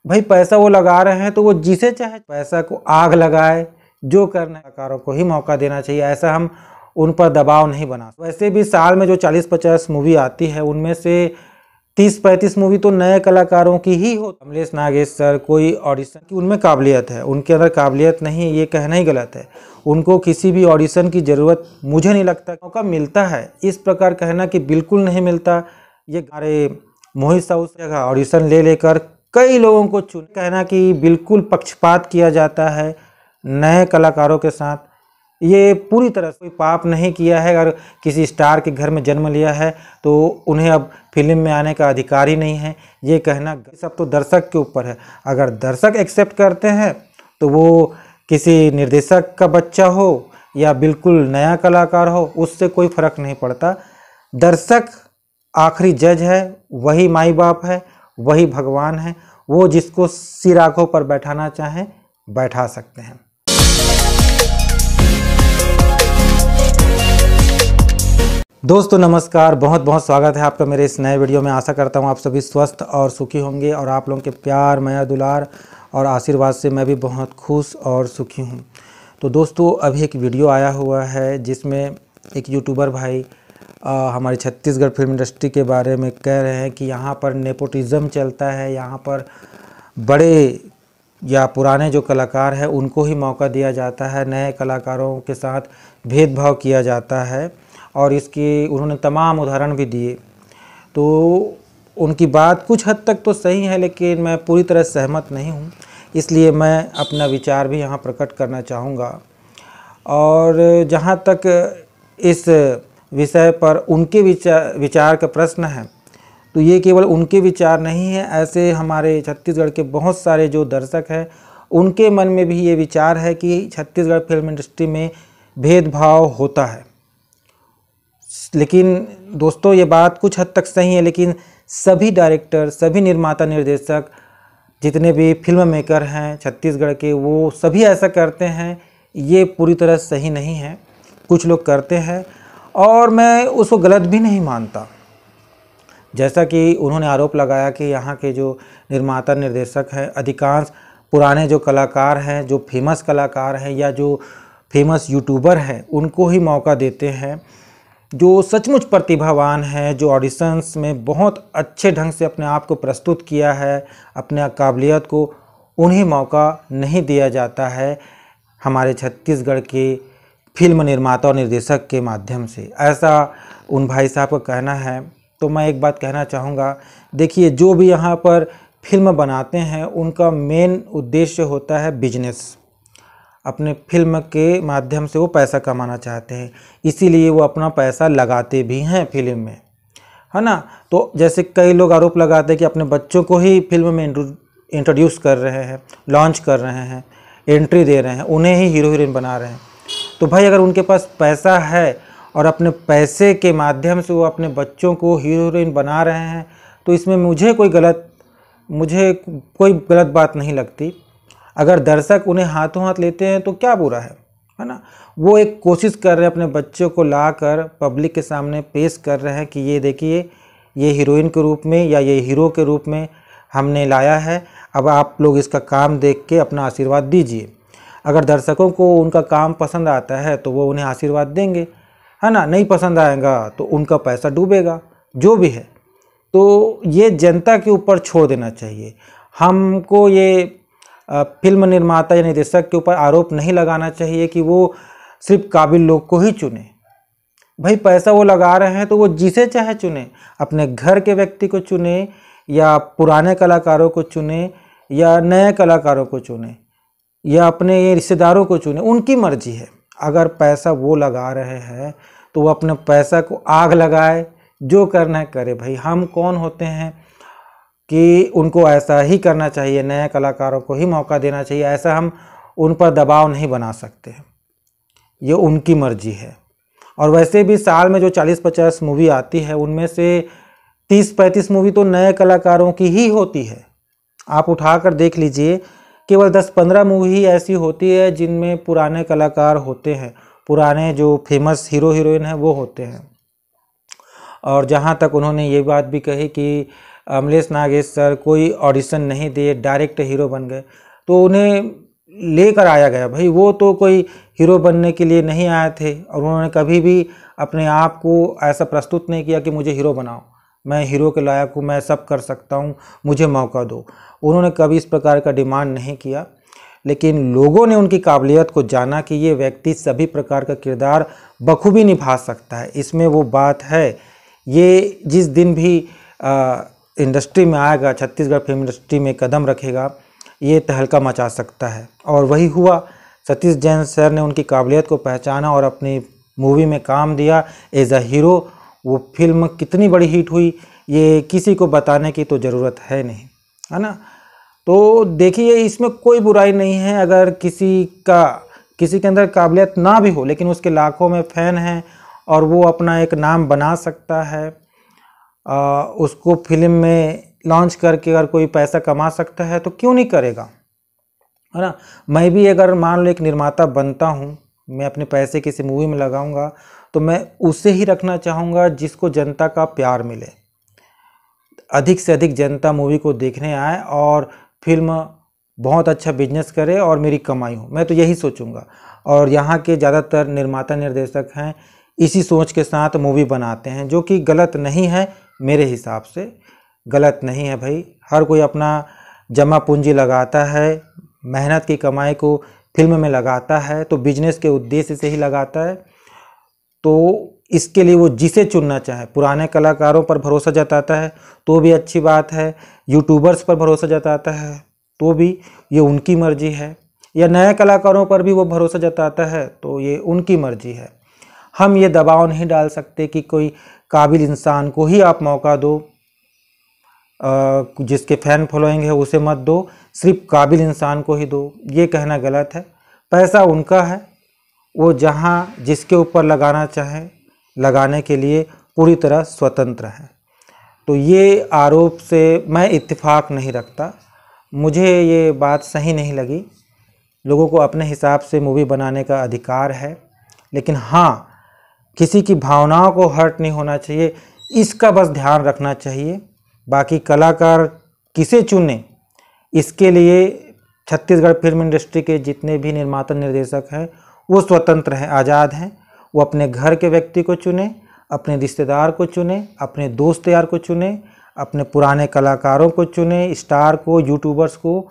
भाई पैसा वो लगा रहे हैं तो वो जिसे चाहे पैसा को आग लगाए, जो करना कलाकारों को ही मौका देना चाहिए। ऐसा हम उन पर दबाव नहीं बना। वैसे भी साल में जो 40-50 मूवी आती है उनमें से 30-35 मूवी तो नए कलाकारों की ही हो। कमलेश नागेश सर कोई ऑडिशन की उनमें काबिलियत है, उनके अंदर काबिलियत नहीं, ये कहना ही गलत है। उनको किसी भी ऑडिशन की ज़रूरत मुझे नहीं लगता। मौका मिलता है, इस प्रकार कहना कि बिल्कुल नहीं मिलता, ये हमारे मोहित साहू से ऑडिशन ले लेकर कई लोगों को चुन कहना कि बिल्कुल पक्षपात किया जाता है नए कलाकारों के साथ, ये पूरी तरह से कोई पाप नहीं किया है। अगर किसी स्टार के घर में जन्म लिया है तो उन्हें अब फिल्म में आने का अधिकार ही नहीं है, ये कहना सब तो दर्शक के ऊपर है। अगर दर्शक एक्सेप्ट करते हैं तो वो किसी निर्देशक का बच्चा हो या बिल्कुल नया कलाकार हो, उससे कोई फर्क नहीं पड़ता। दर्शक आखिरी जज है, वही माई बाप है, वही भगवान है। वो जिसको सिर आंखों पर बैठाना चाहें बैठा सकते हैं। दोस्तों नमस्कार, बहुत बहुत स्वागत है आपका मेरे इस नए वीडियो में। आशा करता हूँ आप सभी स्वस्थ और सुखी होंगे और आप लोगों के प्यार, माया, दुलार और आशीर्वाद से मैं भी बहुत खुश और सुखी हूँ। तो दोस्तों अभी एक वीडियो आया हुआ है जिसमें एक यूट्यूबर भाई हमारी छत्तीसगढ़ फिल्म इंडस्ट्री के बारे में कह रहे हैं कि यहाँ पर नेपोटिज़्म चलता है, यहाँ पर बड़े या पुराने जो कलाकार हैं उनको ही मौका दिया जाता है, नए कलाकारों के साथ भेदभाव किया जाता है। और इसकी उन्होंने तमाम उदाहरण भी दिए। तो उनकी बात कुछ हद तक तो सही है, लेकिन मैं पूरी तरह सहमत नहीं हूँ, इसलिए मैं अपना विचार भी यहाँ प्रकट करना चाहूँगा। और जहाँ तक इस विषय पर उनके विचार का प्रश्न है, तो ये केवल उनके विचार नहीं है, ऐसे हमारे छत्तीसगढ़ के बहुत सारे जो दर्शक हैं उनके मन में भी ये विचार है कि छत्तीसगढ़ फिल्म इंडस्ट्री में भेदभाव होता है। लेकिन दोस्तों ये बात कुछ हद तक सही है, लेकिन सभी डायरेक्टर, सभी निर्माता, निर्देशक, जितने भी फिल्म मेकर हैं छत्तीसगढ़ के, वो सभी ऐसा करते हैं। ये पूरी तरह सही नहीं है, कुछ लोग करते हैं और मैं उसको गलत भी नहीं मानता। जैसा कि उन्होंने आरोप लगाया कि यहाँ के जो निर्माता, निर्देशक हैं अधिकांश पुराने जो कलाकार हैं, जो फेमस कलाकार हैं या जो फेमस यूट्यूबर हैं, उनको ही मौका देते हैं। जो सचमुच प्रतिभावान है, जो ऑडिशंस में बहुत अच्छे ढंग से अपने आप को प्रस्तुत किया है, अपने काबिलियत को, उन्हें मौका नहीं दिया जाता है हमारे छत्तीसगढ़ के फिल्म निर्माता और निर्देशक के माध्यम से। ऐसा उन भाई साहब का कहना है। तो मैं एक बात कहना चाहूँगा, देखिए जो भी यहाँ पर फिल्म बनाते हैं उनका मेन उद्देश्य होता है बिजनेस। अपने फिल्म के माध्यम से वो पैसा कमाना चाहते हैं, इसीलिए वो अपना पैसा लगाते भी हैं फिल्म में, है ना। तो जैसे कई लोग आरोप लगाते हैं कि अपने बच्चों को ही फिल्म में इंट्रोड्यूस कर रहे हैं, लॉन्च कर रहे हैं, एंट्री दे रहे हैं, उन्हें ही हीरो हीरोइन बना रहे हैं। तो भाई अगर उनके पास पैसा है और अपने पैसे के माध्यम से वो अपने बच्चों को हीरो हीरोइन बना रहे हैं, तो इसमें मुझे कोई गलत बात नहीं लगती। अगर दर्शक उन्हें हाथों हाथ लेते हैं तो क्या बुरा है ना। वो एक कोशिश कर रहे हैं अपने बच्चों को लाकर पब्लिक के सामने पेश कर रहे हैं कि ये देखिए, ये हीरोइन के रूप में या ये हीरो के रूप में हमने लाया है, अब आप लोग इसका काम देख के अपना आशीर्वाद दीजिए। अगर दर्शकों को उनका काम पसंद आता है तो वो उन्हें आशीर्वाद देंगे, है ना। नहीं पसंद आएगा तो उनका पैसा डूबेगा, जो भी है। तो ये जनता के ऊपर छोड़ देना चाहिए। हमको ये फिल्म निर्माता या निर्देशक के ऊपर आरोप नहीं लगाना चाहिए कि वो सिर्फ काबिल लोग को ही चुने। भाई पैसा वो लगा रहे हैं तो वो जिसे चाहे चुने, अपने घर के व्यक्ति को चुने या पुराने कलाकारों को चुने या नए कलाकारों को चुने या अपने रिश्तेदारों को चुने, उनकी मर्जी है। अगर पैसा वो लगा रहे हैं तो वो अपने पैसा को आग लगाए, जो करना है करे। भाई हम कौन होते हैं कि उनको ऐसा ही करना चाहिए, नए कलाकारों को ही मौका देना चाहिए, ऐसा हम उन पर दबाव नहीं बना सकते। ये उनकी मर्जी है। और वैसे भी साल में जो 40-50 मूवी आती है उनमें से 30-35 मूवी तो नए कलाकारों की ही होती है। आप उठाकर देख लीजिए, केवल 10-15 मूवी ही ऐसी होती है जिनमें पुराने कलाकार होते हैं, पुराने जो फेमस हीरो हीरोइन हैं वो होते हैं। और जहाँ तक उन्होंने ये बात भी कही कि अमलेश नागेश सर कोई ऑडिशन नहीं दिए, डायरेक्ट हीरो बन गए, तो उन्हें लेकर आया गया। भाई वो तो कोई हीरो बनने के लिए नहीं आए थे और उन्होंने कभी भी अपने आप को ऐसा प्रस्तुत नहीं किया कि मुझे हीरो बनाओ, मैं हीरो के लायक हूँ, मैं सब कर सकता हूँ, मुझे मौका दो। उन्होंने कभी इस प्रकार का डिमांड नहीं किया, लेकिन लोगों ने उनकी काबिलियत को जाना कि ये व्यक्ति सभी प्रकार का किरदार बखूबी निभा सकता है। इसमें वो बात है, ये जिस दिन भी इंडस्ट्री में आएगा, छत्तीसगढ़ फिल्म इंडस्ट्री में कदम रखेगा, ये तहलका मचा सकता है। और वही हुआ, सतीश जैन सर ने उनकी काबिलियत को पहचाना और अपनी मूवी में काम दिया एज अ हीरो। वो फिल्म कितनी बड़ी हिट हुई ये किसी को बताने की तो ज़रूरत है नहीं, है ना। तो देखिए, इसमें कोई बुराई नहीं है अगर किसी के अंदर काबिलियत ना भी हो, लेकिन उसके लाखों में फ़ैन हैं और वो अपना एक नाम बना सकता है। उसको फिल्म में लॉन्च करके अगर कोई पैसा कमा सकता है तो क्यों नहीं करेगा, है ना। मैं भी अगर मान लो एक निर्माता बनता हूँ, मैं अपने पैसे किसी मूवी में लगाऊंगा तो मैं उसे ही रखना चाहूँगा जिसको जनता का प्यार मिले, अधिक से अधिक जनता मूवी को देखने आए और फिल्म बहुत अच्छा बिजनेस करे और मेरी कमाई हो, मैं तो यही सोचूंगा। और यहाँ के ज़्यादातर निर्माता निर्देशक हैं इसी सोच के साथ मूवी बनाते हैं, जो कि गलत नहीं है, मेरे हिसाब से गलत नहीं है। भाई हर कोई अपना जमा पूंजी लगाता है, मेहनत की कमाई को फिल्म में लगाता है तो बिजनेस के उद्देश्य से ही लगाता है। तो इसके लिए वो जिसे चुनना चाहे, पुराने कलाकारों पर भरोसा जताता है तो भी अच्छी बात है, यूट्यूबर्स पर भरोसा जताता है तो भी ये उनकी मर्जी है, या नए कलाकारों पर भी वो भरोसा जताता है तो ये उनकी मर्जी है। हम ये दबाव नहीं डाल सकते कि कोई काबिल इंसान को ही आप मौका दो, जिसके फैन फॉलोइंग है उसे मत दो, सिर्फ काबिल इंसान को ही दो, ये कहना गलत है। पैसा उनका है, वो जहाँ जिसके ऊपर लगाना चाहे लगाने के लिए पूरी तरह स्वतंत्र है। तो ये आरोप से मैं इत्तेफाक नहीं रखता, मुझे ये बात सही नहीं लगी। लोगों को अपने हिसाब से मूवी बनाने का अधिकार है, लेकिन हाँ, किसी की भावनाओं को हर्ट नहीं होना चाहिए, इसका बस ध्यान रखना चाहिए। बाकी कलाकार किसे चुने, इसके लिए छत्तीसगढ़ फिल्म इंडस्ट्री के जितने भी निर्माता निर्देशक हैं वो स्वतंत्र हैं, आज़ाद हैं। वो अपने घर के व्यक्ति को चुने, अपने रिश्तेदार को चुने, अपने दोस्त यार को चुने, अपने पुराने कलाकारों को चुने, स्टार को, यूट्यूबर्स को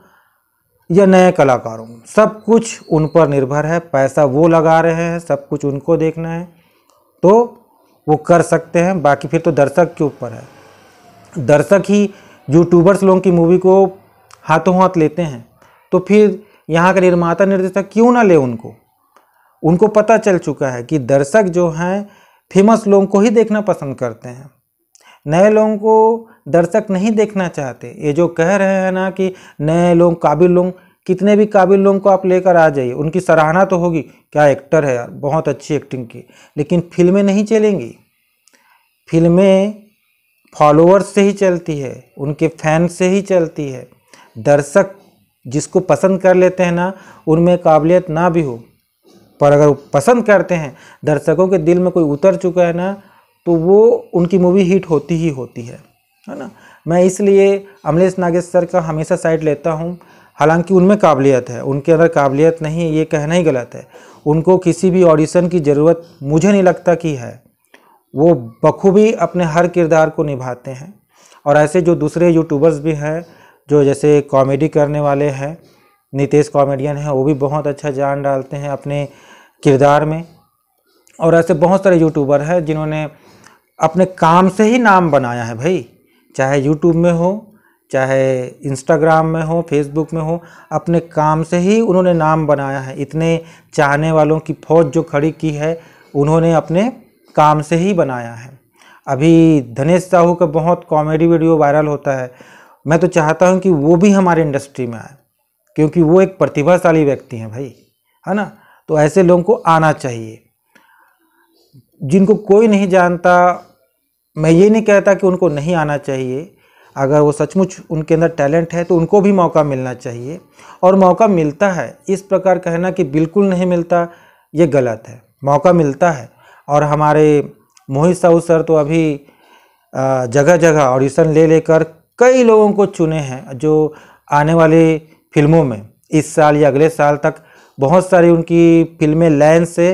या नए कलाकारों को, सब कुछ उन पर निर्भर है। पैसा वो लगा रहे हैं, सब कुछ उनको देखना है तो वो कर सकते हैं। बाकी फिर तो दर्शक के ऊपर है, दर्शक ही यूट्यूबर्स लोगों की मूवी को हाथों हाथ लेते हैं, तो फिर यहाँ का निर्माता निर्देशक क्यों ना ले उनको पता चल चुका है कि दर्शक जो हैं फेमस लोगों को ही देखना पसंद करते हैं, नए लोगों को दर्शक नहीं देखना चाहते। ये जो कह रहे हैं ना कि नए लोग, काबिल लोग, कितने भी काबिल लोगों को आप लेकर आ जाइए, उनकी सराहना तो होगी, क्या एक्टर है यार, बहुत अच्छी एक्टिंग की, लेकिन फिल्में नहीं चलेंगी। फिल्में फॉलोअर्स से ही चलती है, उनके फैन से ही चलती है। दर्शक जिसको पसंद कर लेते हैं ना, उनमें काबिलियत ना भी हो, पर अगर पसंद करते हैं, दर्शकों के दिल में कोई उतर चुका है ना, तो वो उनकी मूवी हिट होती ही होती है ना। मैं इसलिए अमलेश नागेश सर का हमेशा साइड लेता हूँ। हालांकि उनमें काबिलियत है, उनके अंदर काबिलियत नहीं है ये कहना ही गलत है। उनको किसी भी ऑडिशन की ज़रूरत मुझे नहीं लगता कि है, वो बखूबी अपने हर किरदार को निभाते हैं। और ऐसे जो दूसरे यूट्यूबर्स भी हैं, जो जैसे कॉमेडी करने वाले हैं, नितेश कॉमेडियन है, वो भी बहुत अच्छा जान डालते हैं अपने किरदार में। और ऐसे बहुत सारे यूट्यूबर हैं जिन्होंने अपने काम से ही नाम बनाया है भाई, चाहे यूट्यूब में हो, चाहे इंस्टाग्राम में हो, फेसबुक में हो, अपने काम से ही उन्होंने नाम बनाया है। इतने चाहने वालों की फौज जो खड़ी की है, उन्होंने अपने काम से ही बनाया है। अभी धनेश साहू का बहुत कॉमेडी वीडियो वायरल होता है, मैं तो चाहता हूं कि वो भी हमारे इंडस्ट्री में आए, क्योंकि वो एक प्रतिभाशाली व्यक्ति हैं भाई, है ना। तो ऐसे लोगों को आना चाहिए, जिनको कोई नहीं जानता। मैं ये नहीं कहता कि उनको नहीं आना चाहिए, अगर वो सचमुच उनके अंदर टैलेंट है तो उनको भी मौका मिलना चाहिए, और मौका मिलता है। इस प्रकार कहना कि बिल्कुल नहीं मिलता, ये गलत है, मौका मिलता है। और हमारे मोहित साहू सर तो अभी जगह जगह ऑडिशन ले लेकर कई लोगों को चुने हैं जो आने वाली फिल्मों में इस साल या अगले साल तक बहुत सारी उनकी फिल्में लाइन से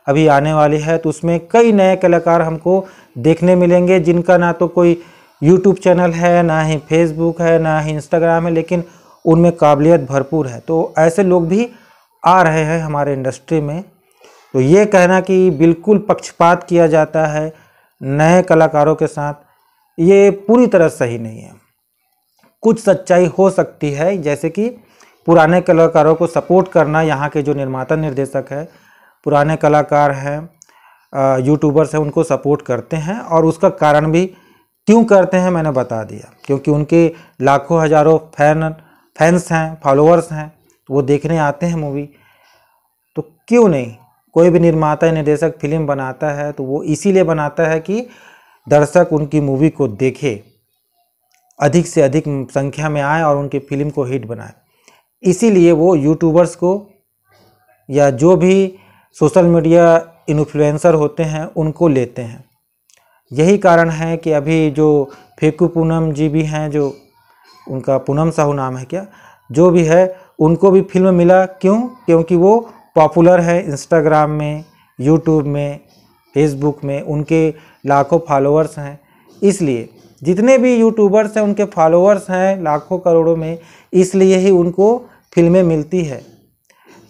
अभी आने वाली है। तो उसमें कई नए कलाकार हमको देखने मिलेंगे जिनका ना तो कोई यूट्यूब चैनल है, ना ही फेसबुक है, ना ही इंस्टाग्राम है, लेकिन उनमें काबिलियत भरपूर है। तो ऐसे लोग भी आ रहे हैं हमारे इंडस्ट्री में। तो ये कहना कि बिल्कुल पक्षपात किया जाता है नए कलाकारों के साथ, ये पूरी तरह सही नहीं है। कुछ सच्चाई हो सकती है, जैसे कि पुराने कलाकारों को सपोर्ट करना। यहाँ के जो निर्माता निर्देशक है, पुराने कलाकार हैं, यूट्यूबर्स हैं, उनको सपोर्ट करते हैं। और उसका कारण भी क्यों करते हैं मैंने बता दिया, क्योंकि उनके लाखों हजारों फैंस हैं, फॉलोअर्स हैं, तो वो देखने आते हैं मूवी। तो क्यों नहीं, कोई भी निर्माता निर्देशक फिल्म बनाता है तो वो इसीलिए बनाता है कि दर्शक उनकी मूवी को देखे, अधिक से अधिक संख्या में आए और उनकी फिल्म को हिट बनाए। इसीलिए वो यूट्यूबर्स को या जो भी सोशल मीडिया इन्फ्लुएंसर होते हैं उनको लेते हैं। यही कारण है कि अभी जो फेकू पूनम जी भी हैं, जो उनका पूनम साहू नाम है क्या, जो भी है, उनको भी फिल्म मिला। क्यों? क्योंकि वो पॉपुलर है इंस्टाग्राम में, यूट्यूब में, फेसबुक में, उनके लाखों फॉलोअर्स हैं। इसलिए जितने भी यूट्यूबर्स हैं उनके फॉलोअर्स हैं लाखों करोड़ों में, इसलिए ही उनको फिल्में मिलती है।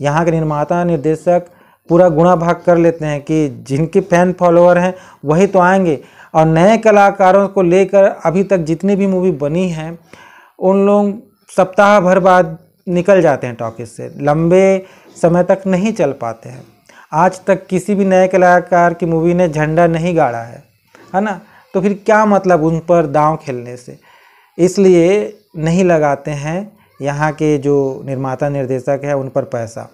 यहाँ के निर्माता निर्देशक पूरा गुणा भाग कर लेते हैं कि जिनके फैन फॉलोअर हैं वही तो आएंगे। और नए कलाकारों को लेकर अभी तक जितनी भी मूवी बनी हैं उन लोग सप्ताह भर बाद निकल जाते हैं टॉकीज से, लंबे समय तक नहीं चल पाते हैं। आज तक किसी भी नए कलाकार की मूवी ने झंडा नहीं गाड़ा है ना। तो फिर क्या मतलब उन पर दांव खेलने से, इसलिए नहीं लगाते हैं यहाँ के जो निर्माता निर्देशक है उन पर पैसा।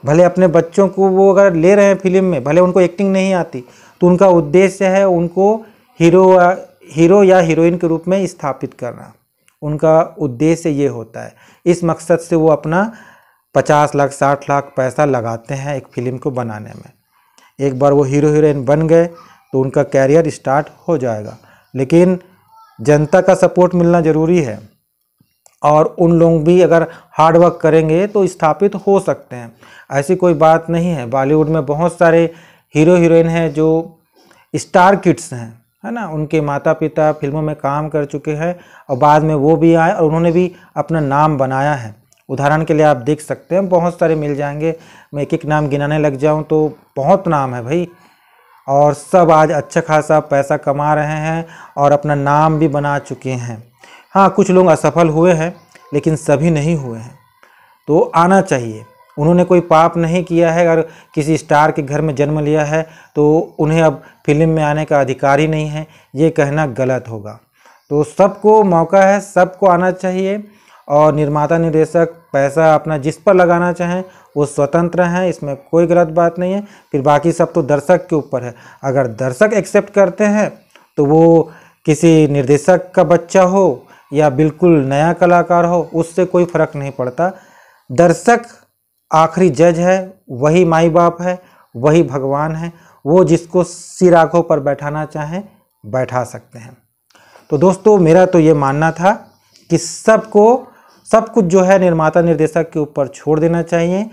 भले अपने बच्चों को वो अगर ले रहे हैं फिल्म में, भले उनको एक्टिंग नहीं आती, तो उनका उद्देश्य है उनको हीरो या हीरोइन के रूप में स्थापित करना। उनका उद्देश्य ये होता है। इस मकसद से वो अपना 50 लाख 60 लाख पैसा लगाते हैं एक फिल्म को बनाने में। एक बार वो हीरो हीरोइन बन गए तो उनका कैरियर स्टार्ट हो जाएगा। लेकिन जनता का सपोर्ट मिलना ज़रूरी है, और उन लोग भी अगर हार्ड वर्क करेंगे तो स्थापित हो सकते हैं। ऐसी कोई बात नहीं है। बॉलीवुड में बहुत सारे हीरो हीरोइन हैं जो स्टार किड्स हैं, है ना। उनके माता पिता फिल्मों में काम कर चुके हैं और बाद में वो भी आए और उन्होंने भी अपना नाम बनाया है। उदाहरण के लिए आप देख सकते हैं, बहुत सारे मिल जाएंगे। मैं एक एक नाम गिनाने लग जाऊं तो बहुत नाम है भाई। और सब आज अच्छा खासा पैसा कमा रहे हैं और अपना नाम भी बना चुके हैं। हाँ, कुछ लोग असफल हुए हैं, लेकिन सभी नहीं हुए हैं। तो आना चाहिए। उन्होंने कोई पाप नहीं किया है। अगर किसी स्टार के घर में जन्म लिया है तो उन्हें अब फिल्म में आने का अधिकार ही नहीं है, ये कहना गलत होगा। तो सबको मौका है, सबको आना चाहिए। और निर्माता निर्देशक पैसा अपना जिस पर लगाना चाहें वो स्वतंत्र हैं, इसमें कोई गलत बात नहीं है। फिर बाकी सब तो दर्शक के ऊपर है। अगर दर्शक एक्सेप्ट करते हैं तो वो किसी निर्देशक का बच्चा हो या बिल्कुल नया कलाकार हो, उससे कोई फर्क नहीं पड़ता। दर्शक आखिरी जज है, वही माई बाप है, वही भगवान है। वो जिसको सिर आंखों पर बैठाना चाहें बैठा सकते हैं। तो दोस्तों, मेरा तो ये मानना था कि सबको सब कुछ जो है निर्माता निर्देशक के ऊपर छोड़ देना चाहिए।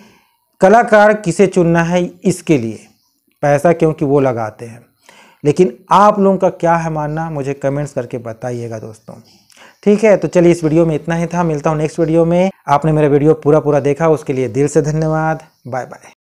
कलाकार किसे चुनना है इसके लिए पैसा क्योंकि वो लगाते हैं। लेकिन आप लोगों का क्या है मानना, मुझे कमेंट्स करके बताइएगा दोस्तों। ठीक है, तो चलिए इस वीडियो में इतना ही था। मिलता हूँ नेक्स्ट वीडियो में। आपने मेरा वीडियो पूरा देखा उसके लिए दिल से धन्यवाद। Bye bye.